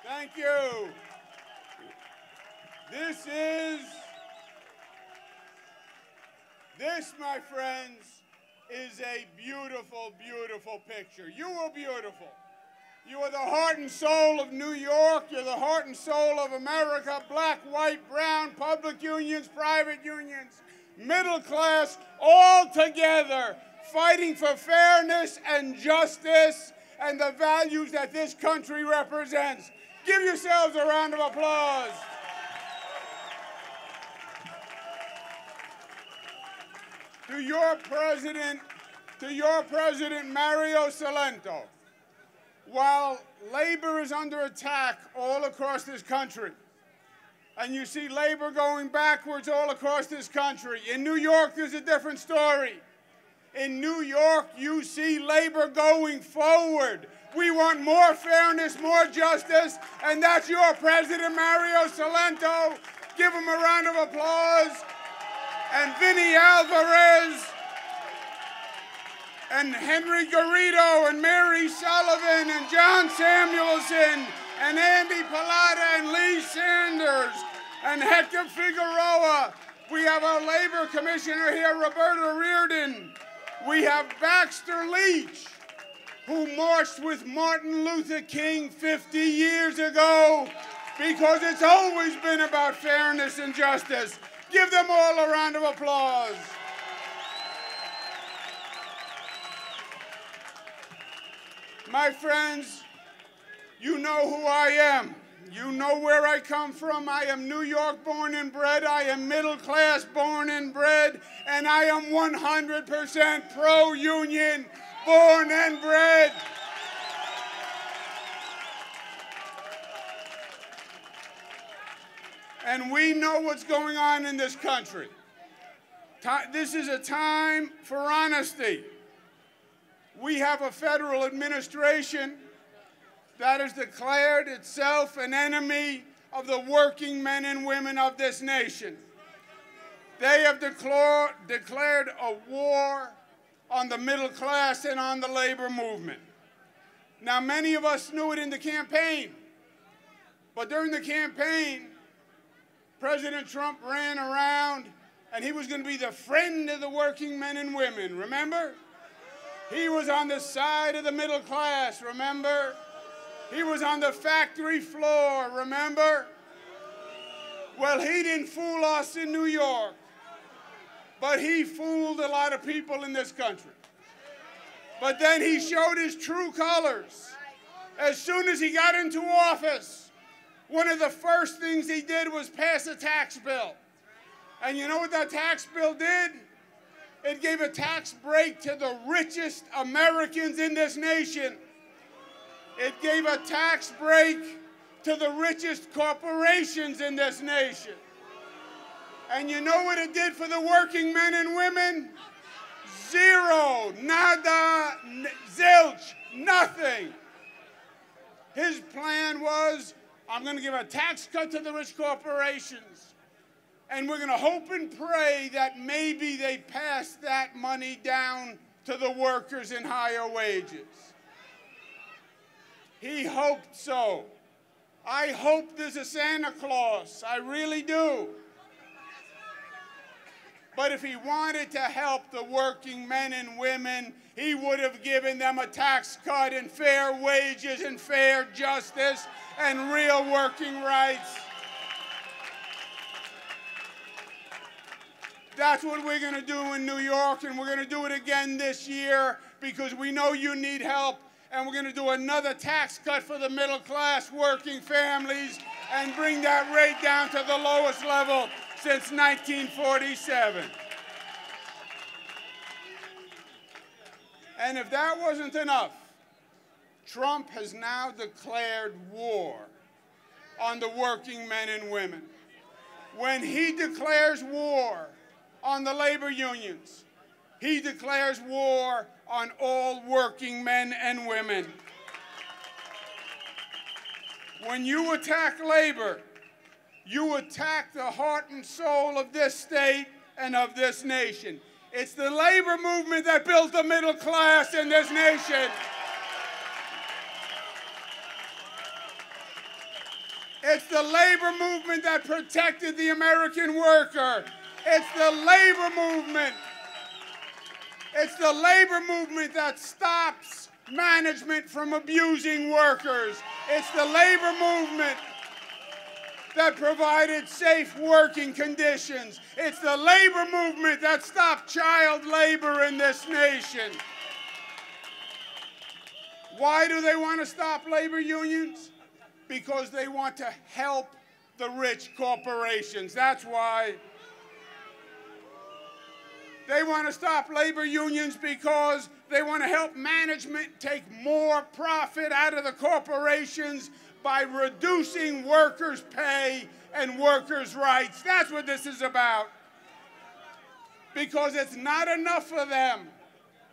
Thank you. This, my friends, is a beautiful, beautiful picture. You are beautiful. You are the heart and soul of New York. You're the heart and soul of America. Black, white, brown, public unions, private unions, middle class, all together, fighting for fairness and justice and the values that this country represents. Give yourselves a round of applause. To your president, Mario Salento, while labor is under attack all across this country, and you see labor going backwards all across this country, in New York there's a different story. In New York you see labor going forward. We want more fairness, more justice, and that's your president, Mario Salento. Give him a round of applause. And Vinny Alvarez, and Henry Garrido, and Mary Sullivan, and John Samuelson, and Andy Pallotta, and Lee Sanders, and Hector Figueroa. We have our labor commissioner here, Roberta Reardon. We have Baxter Leach, who marched with Martin Luther King 50 years ago, because it's always been about fairness and justice. Give them all a round of applause. My friends, you know who I am. You know where I come from. I am New York born and bred. I am middle class born and bred. And I am 100% pro-union, born and bred. And we know what's going on in this country. This is a time for honesty. We have a federal administration that has declared itself an enemy of the working men and women of this nation. They have declared a war on the middle class and on the labor movement. Now, many of us knew it in the campaign, but during the campaign, President Trump ran around and he was going to be the friend of the working men and women, remember? He was on the side of the middle class, remember? He was on the factory floor, remember? Well, he didn't fool us in New York, but he fooled a lot of people in this country. But then he showed his true colors. As soon as he got into office, one of the first things he did was pass a tax bill. And you know what that tax bill did? It gave a tax break to the richest Americans in this nation. It gave a tax break to the richest corporations in this nation. And you know what it did for the working men and women? Zero, nada, zilch, nothing. His plan was, I'm going to give a tax cut to the rich corporations, and we're going to hope and pray that maybe they pass that money down to the workers in higher wages. He hoped so. I hope there's a Santa Claus. I really do. But if he wanted to help the working men and women, he would have given them a tax cut and fair wages and fair justice and real working rights. That's what we're going to do in New York, and we're going to do it again this year because we know you need help, and we're going to do another tax cut for the middle class working families and bring that rate down to the lowest level since 1947. And if that wasn't enough, Trump has now declared war on the working men and women. When he declares war on the labor unions, he declares war on all working men and women. When you attack labor, you attack the heart and soul of this state and of this nation. It's the labor movement that built the middle class in this nation. It's the labor movement that protected the American worker. It's the labor movement. It's the labor movement that stops management from abusing workers. It's the labor movement that provided safe working conditions. It's the labor movement that stopped child labor in this nation. Why do they want to stop labor unions? Because they want to help the rich corporations. That's why. They want to stop labor unions because they want to help management take more profit out of the corporations by reducing workers' pay and workers' rights. That's what this is about. Because it's not enough for them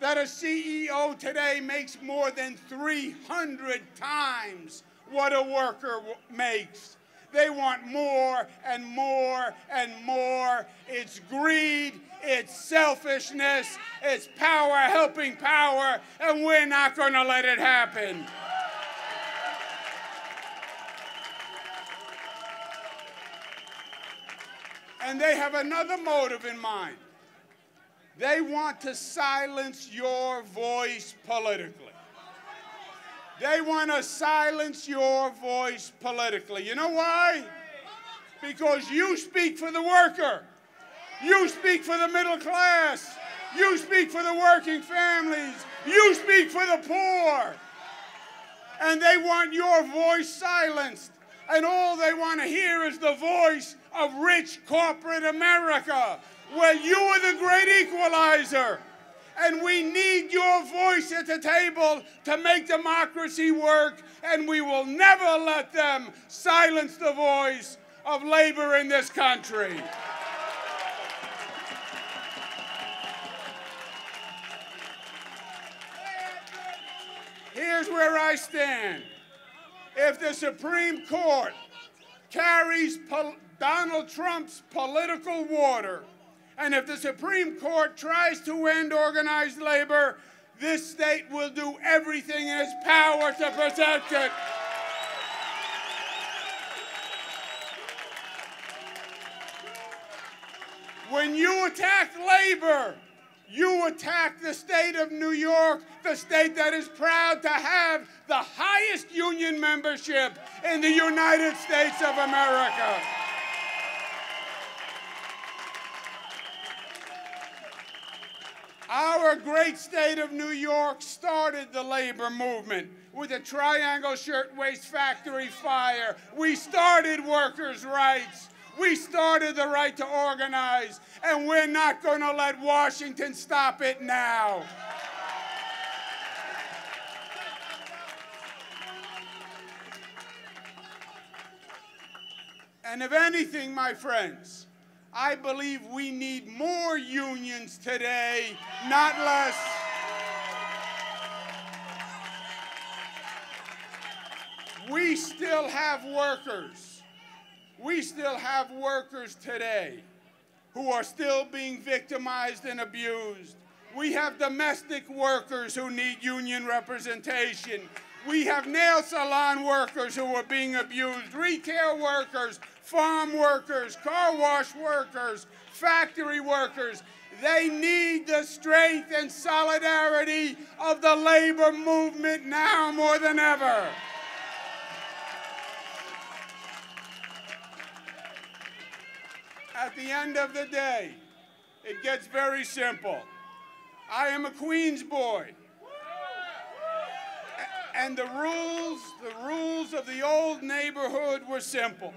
that a CEO today makes more than 300 times what a worker makes. They want more and more and more. It's greed, it's selfishness, it's power helping power, and we're not going to let it happen. And they have another motive in mind. They want to silence your voice politically. They want to silence your voice politically. You know why? Because you speak for the worker. You speak for the middle class. You speak for the working families. You speak for the poor. And they want your voice silenced. And all they want to hear is the voice of rich corporate America. Well, you are the great equalizer. And we need your voice at the table to make democracy work, and we will never let them silence the voice of labor in this country. Here's where I stand. If the Supreme Court carries Donald Trump's political water, and if the Supreme Court tries to end organized labor, this state will do everything in its power to protect it. When you attack labor, you attack the state of New York, the state that is proud to have the highest union membership in the United States of America. Our great state of New York started the labor movement with the Triangle Shirtwaist Factory fire. We started workers' rights. We started the right to organize, and we're not going to let Washington stop it now. And if anything, my friends, I believe we need more unions today, not less. We still have workers. We still have workers today who are still being victimized and abused. We have domestic workers who need union representation. We have nail salon workers who are being abused, retail workers, farm workers, car wash workers, factory workers. They need the strength and solidarity of the labor movement now more than ever. At the end of the day, it gets very simple. I am a Queens boy. And the rules of the old neighborhood were simple.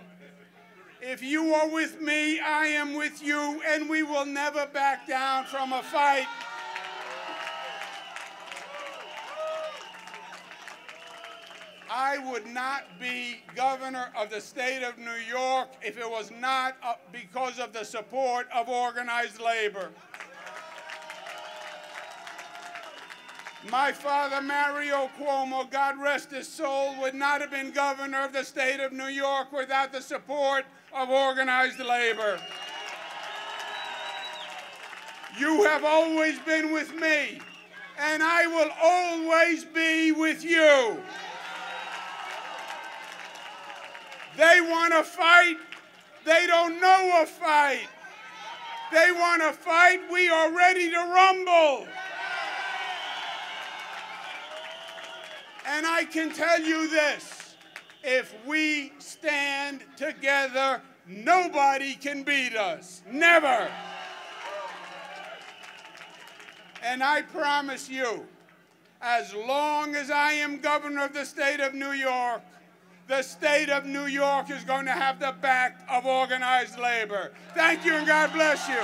If you are with me, I am with you, and we will never back down from a fight. I would not be governor of the state of New York if it was not because of the support of organized labor. My father, Mario Cuomo, God rest his soul, would not have been governor of the state of New York without the support of organized labor. You have always been with me, and I will always be with you. They want to fight. They don't know a fight. They want to fight. We are ready to rumble. And I can tell you this, if we stand together, nobody can beat us. Never. And I promise you, as long as I am governor of the state of New York, the state of New York is going to have the back of organized labor. Thank you and God bless you.